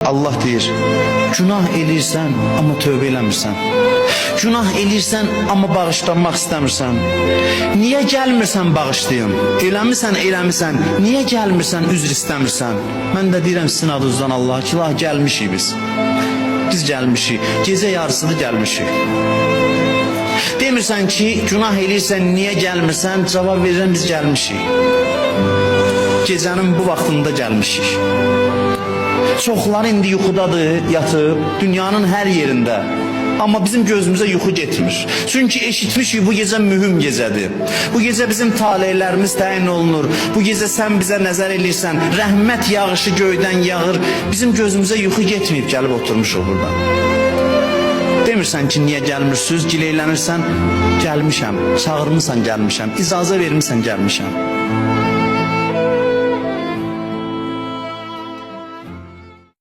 Allah deyir, günah elirsən, amma tövbə eləmirsən. Günah elirsən, amma bağışlanmaq istəmirsən. Niyə gəlmirsən bağışlayın? Eləmirsən, niyə gəlmirsən üzr istəmirsən? Mən də deyirəm sizin adınızdan Allah ki, la gəlmişik biz. Biz gəlmişik, gecə yarısıdır gəlmişik. Demirsən ki, günah elirsən, niyə gəlmirsən? Cavab verirəm, biz gəlmişik. Gecənin bu vaxtında gəlmişik. Çoxları indi yuxudadır, yatıb, dünyanın hər yerində. Amma bizim gözümüzə yuxu getmir. Çünki eşitmişik bu gecə mühüm gecədir. Bu gecə bizim taleylərimiz təyin olunur. Bu gecə sən bizə nəzər eləyirsən, rəhmət yağışı göydən yağır. Bizim gözümüzə yuxu getməyib gəlib oturmuşuq burada. Demirsən ki, niyə gəlmirsiniz, gileylənirsən, gəlmişəm, çağırmışsan gəlmişəm, icazə vermişsən gəlmişəm.